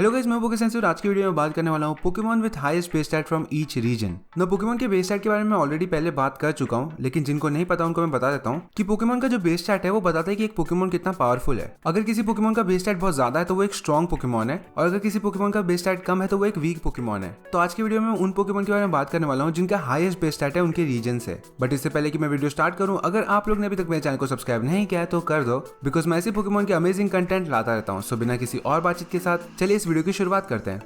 Hello guys, मैं पोके sense और आज की वीडियो में बात करने वाला हूँ Pokemon with highest base stat from each region. ना पोकेमॉन के बेस स्टैट के बारे में ऑलरेडी पहले बात कर चुका हूँ, लेकिन जिनको नहीं पता उनको मैं बता देता हूँ कि पोकेमॉन का जो बेस स्टैट है वो बताता है कि एक पोकेमॉन कितना पावरफुल है। अगर किसी पोकेमॉन का बेस स्टैट बहुत ज्यादा है तो वो एक स्ट्रॉन्ग पोकेमॉन है, और अगर किसी पोकेमॉन का बेस स्टैट कम है तो वो एक वीक पोकेमॉन है। तो आज की वीडियो में उन पोकेमॉन के बारे में बात करने वाला हूँ जिनका हाईएस्ट बेस स्टैट है उनके रीजन से। बट इससे पहले कि मैं वीडियो स्टार्ट करूँ, अगर आप लोग ने अभी तक मेरे चैनल को सब्सक्राइब नहीं किया है तो कर दो, बिकॉज मैं ऐसे पोकेमॉन के अमेजिंग कंटेंट लाता रहता हूँ। सो बिना किसी और बातचीत के साथ चलिए इस वीडियो की शुरुआत करते हैं।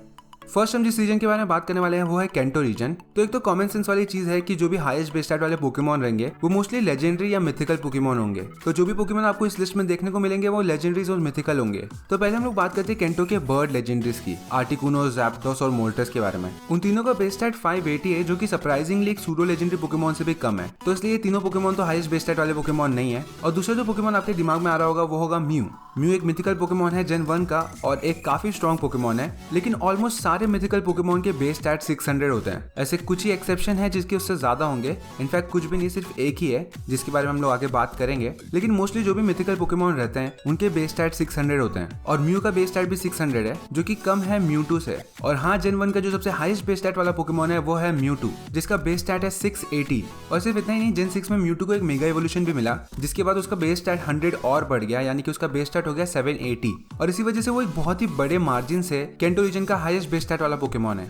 फर्स्ट हम जिस रीजन के बारे में बात करने वाले हैं वो है कैंटो रीजन। तो एक तो कॉमन सेंस वाली चीज है कि जो भी हाईएस्ट बेस स्टैट वाले पोकेमॉन रहेंगे वो मोस्टली लेजेंडरी या मिथिकल पोकेमॉन होंगे। तो जो भी पोकेमॉन आपको इस लिस्ट में देखने को मिलेंगे वो लेजेंडरीज और मिथिकल होंगे। तो पहले हम लोग बात करते हैं कैंटो के बर्ड लेजेंडरीज की, आर्टिकुनो, ज़ैप्डोस और मोल्टस के बारे में। उन तीनों का बेस स्टैट 580 है, जो कि सरप्राइजिंगली एक सूडो लेजेंडरी पोकेमॉन से भी कम है। तो इसलिए तीनों पोकेमॉन तो हाईएस्ट बेस स्टैट वाले पोकेमॉन नहीं है। और दूसरा जो पोकेमॉन आपके दिमाग में आ रहा होगा वो होगा म्यू। म्यू एक मिथिकल पोकेमॉन है जेन 1 का और एक काफी स्ट्रॉन्ग पोकेमॉन है, लेकिन ऑलमोस्ट सारे मिथिकल पोकेमॉन के बेस स्टैट 600 होते हैं। ऐसे कुछ ही एक्सेप्शन है जिसके उससे ज्यादा होंगे। इनफैक्ट कुछ भी नहीं, सिर्फ एक ही है जिसके बारे में हम लोग आगे बात करेंगे। लेकिन मोस्टली जो भी मिथिकल पोकेमॉन रहते हैं उनके बेस स्टैट 600 होते हैं, और म्यू का बेस स्टैट भी 600 है, जो कि कम है म्यूटू से। और हाँ, जेन 1 का जो सबसे हाईएस्ट बेस स्टैट वाला पोकेमॉन है वो है म्यूटू, जिसका बेस स्टैट है 680। और सिर्फ इतना ही नहीं, जेन 6 में म्यूटू को एक मेगा इवोल्यूशन भी मिला, जिसके बाद उसका बेस स्टैट 100 और बढ़ गया, यानी कि उसका बेस स्टैट हो गया 780। और इसी वजह से वो एक बहुत ही बड़े मार्जिन से कैंटो रीजन का हाईएस्ट बेस स्टैट वाला पोकेमॉन है।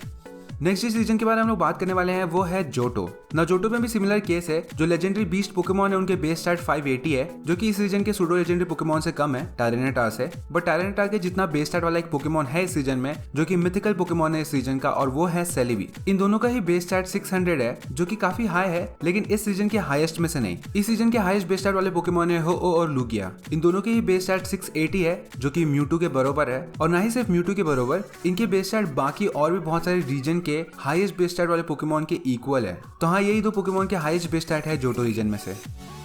नेक्स्ट जिस रीजन के बारे में हम लोग बात करने वाले हैं वो है जोटो। ना जोटो में भी सिमिलर केस है। जो लेजेंडरी बीस्ट पोकेमॉन है उनके बेस स्टैट 580 है, जो कि इस रीजन के सूडो लेजेंडरी पोकेमॉन से कम है, टायरेनिटार से। बट टायरेनिटार के जितना बेस स्टैट वाला एक पोकेमॉन है इस रीजन में, जो कि मिथिकल पोकेमॉन है इस रीजन का, और वो है सेलिवी। इन दोनों का ही बेस स्टैट 600 है, जो कि काफी हाई है, लेकिन इस रीजन के हाईएस्ट में से नहीं। इस रीजन के हाईएस्ट बेस स्टैट वाले पोकेमॉन है हो-ओ और लुगिया। इन दोनों के ही बेस स्टैट 680 है, जो कि म्यूटू के बराबर है। और ना ही सिर्फ म्यूटू के बराबर, इनके बेस स्टैट बाकी और भी बहुत सारे रीजन के हाईएस्ट बेस स्टैट वाले पोकेमॉन के इक्वल है। तो हाँ, यही दो पोकेमॉन के हाईएस्ट बेस स्टैट है जोटो रीजन में से।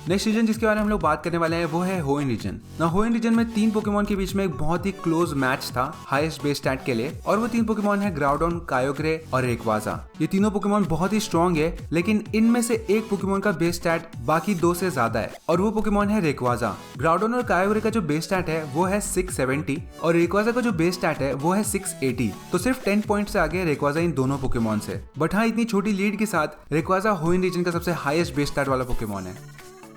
नेक्स्ट रीजन जिसके बारे में हम लोग बात करने वाले हैं वो है होएन रीजन। ना होएन रीजन में 3 पोकेमॉन के बीच में एक बहुत ही क्लोज मैच था हाईएस्ट बेस स्टैट के लिए, और वो 3 पोकेमॉन है ग्राउडोन, कायोग्रे और रेक्वाजा। ये तीनों पोकेमॉन बहुत ही स्ट्रॉन्ग है, लेकिन इनमें से एक पोकेमॉन का बेस स्टैट बाकी 2 से ज्यादा है, और वो पोकेमॉन है रेक्वाजा। ग्राउडोन और कायोग्रे का जो बेस स्टैट है वो है 670, और रेक्वाजा का जो बेस स्टैट है वो है 680। तो सिर्फ 10 पॉइंट से आगे है रेक्वाजा इन दोनों पोकेमॉन से। बट हाँ, इतनी छोटी लीड के साथ रेक्वाजा होएन रीजन का सबसे हाईएस्ट बेस स्टैट वाला पोकेमॉन है।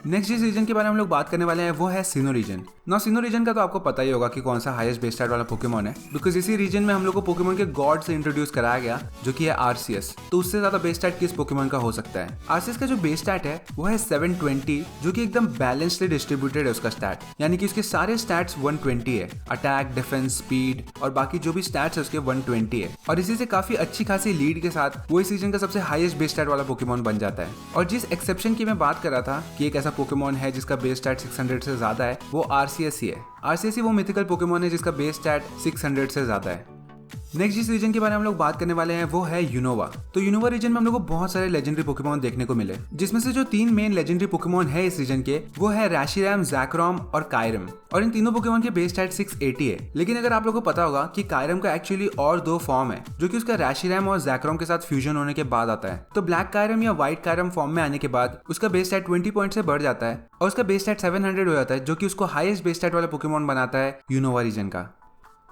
नेक्स्ट जिस रीजन के बारे में हम लोग बात करने वाले हैं वो है सिनो रीजन। ना सिनो रीजन का तो आपको पता ही होगा कि कौन सा हाईएस्ट बेस स्टैट वाला पोकेमॉन है, बिकॉज इसी रीजन में हम लोग को पोकेमॉन के गॉड से इंट्रोड्यूस कराया गया, जो कि है आरसीएस। तो उससे ज्यादा बेस स्टैट किस पोकेमॉन का हो सकता है। आरसीएस का जो बेस स्टैट है वो है 720, जो कि एकदम बैलेंस्डली डिस्ट्रीब्यूटेड है उसका स्टैट, यानी कि उसके सारे स्टैट्स 120 है। अटैक, डिफेंस, स्पीड और बाकी जो भी स्टैट्स है उसके 120 है, और इसी से काफी अच्छी खासी लीड के साथ वो इस रीजन का सबसे हाईएस्ट बेस स्टैट वाला पोकेमॉन बन जाता है। और जिस एक्सेप्शन की मैं बात कर रहा था कि एक ऐसा पोकेमॉन है जिसका बेस स्टैट 600 से ज्यादा है, वो आरसीएस ही है। आरसीएस ही वो मिथिकल पोकेमॉन है जिसका बेस स्टैट 600 से ज्यादा है। नेक्स्ट जिस रीजन के बारे में हम लोग बात करने वाले हैं वो है यूनोवा। तो यूनोवा रीजन में हम लोग को बहुत सारे लेजेंडरी पोकेमॉन देखने को मिले, जिसमें से जो 3 मेन लेजेंडरी पोकेमॉन है इस रीजन के वो है रैशिरैम, ज़ैक्रोम और कायरम। और इन तीनों पोकेमॉन के बेस स्टैट 680 है। लेकिन अगर आप लोगों को पता होगा कि कायरम का एक्चुअली और 2 फॉर्म है, जो कि उसका रैशिरैम और ज़ैक्रोम के साथ फ्यूजन होने के बाद आता है। तो ब्लैक कायरम या व्हाइट कायरम फॉर्म में आने के बाद उसका बेस स्टैट 20 पॉइंट से बढ़ जाता है, और उसका बेस स्टैट 700 हो जाता है, जो कि उसको हाईएस्ट बेस स्टैट वाला पोकेमॉन बनाता है यूनोवा रीजन का।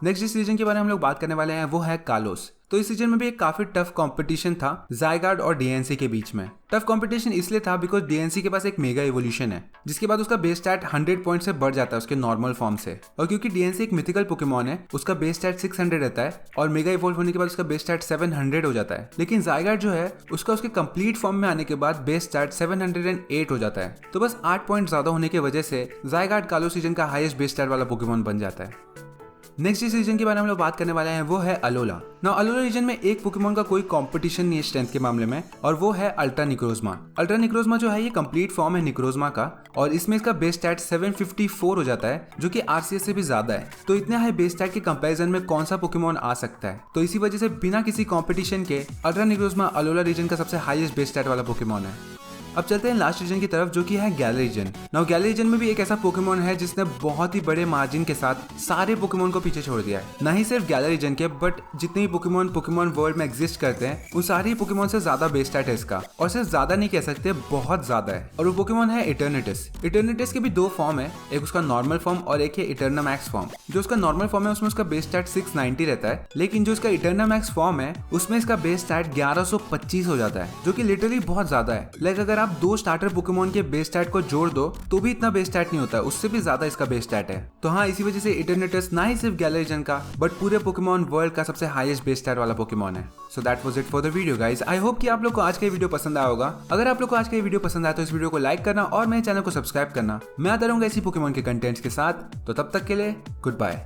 नेक्स्ट जिस रीजन के बारे में हम लोग बात करने वाले हैं वो है कालोस। तो इस रीजन में भी एक काफी टफ कंपटीशन था ज़ायगार्ड और डीएनसी के बीच में। टफ कंपटीशन इसलिए था बिकॉज डीएनसी के पास एक मेगा इवोल्यूशन है, जिसके बाद उसका बेस स्टैट 100 पॉइंट से बढ़ जाता है उसके नॉर्मल फॉर्म से। और क्योंकि डीएनसी एक मिथिकल पोकेमॉन है, उसका बेस स्टैट 600 रहता है, और मेगा इवोल्व होने के बाद उसका बेस स्टैट 700 हो जाता है। लेकिन ज़ायगार्ड जो है उसका उसके कंप्लीट फॉर्म में आने के बाद बेस स्टैट 708 हो जाता है। तो बस 8 पॉइंट ज्यादा होने की वजह से ज़ायगार्ड कालोस रीजन का हाईएस्ट बेस स्टैट वाला पोकेमॉन बन जाता है। नेक्स्ट जिस रीजन के बारे में हम लोग बात करने वाले हैं वो है अलोला। ना अलोला रीजन में एक पोकेमॉन का कोई कंपटीशन नहीं है स्ट्रेंथ के मामले में, और वो है अल्ट्रा निक्रोजमा। अल्ट्रा निक्रोजमा जो है ये कंप्लीट फॉर्म है निक्रोजमा का, और इसमें इसका बेस स्टैट 754 हो जाता है, जो कि आरसीएस से भी ज्यादा है। तो इतने हाई बेस स्टैट के कंपैरिजन में कौन सा पोकेमॉन आ सकता है। तो इसी वजह से बिना किसी कॉम्पिटिशन के अल्ट्रा निक्रोजमा अलोला रीजन का सबसे हाईएस्ट बेस स्टैट वाला पोकेमॉन है। अब चलते हैं लास्ट रीजन की तरफ, जो कि है गैलेरीजन। नाउ गैलेरीजन में भी एक ऐसा पोकेमोन है जिसने बहुत ही बड़े मार्जिन के साथ सारे पोकेमोन को पीछे छोड़ दिया है। ना ही सिर्फ गैलेरीजन के, बट जितने भी पोकेमोन वर्ल्ड में एग्जिस्ट करते हैं उन सारे पोकेमोन से ज्यादा बेस स्टैट है इसका, और सिर्फ ज्यादा नहीं कह सकते, बहुत ज्यादा है। और वो पोकेमोन है इटर्निटिस। इटर्निटिस के भी दो फॉर्म है, एक उसका नॉर्मल फॉर्म और एक है इटर्नामैक्स फॉर्म। जो उसका नॉर्मल फॉर्म है उसमें उसका बेस स्टैट 690 रहता है, लेकिन जो उसका इटर्नामैक्स फॉर्म है उसमें इसका बेस स्टैट 1125 हो जाता है, जो कि लिटरली बहुत ज्यादा है। लाइक अगर आप दो स्टार्टर पोकेमोन के बेस स्टैट को जोड़ दो तो भी इतना बेस स्टैट नहीं होता है, उससे भी ज्यादा इसका बेस स्टैट है। तो हाँ, इसी वजह से इटर्निटिस ना ही सिर्फ गैलेरीजन का बट पूरे पोकेमोन वर्ल्ड का सबसे हाईएस्ट बेस स्टैट वाला पोकेमोन है। So that was it for the video guys. I hope कि आप लोग को आज का वीडियो पसंद आया होगा। अगर आप लोग को आज का वीडियो पसंद आया तो इस वीडियो को लाइक करना और मेरे चैनल को सब्सक्राइब करना। मैं आता रहूंगा इसी पोकेमोन के कंटेंट्स के साथ, तो तब तक के लिए गुड बाय।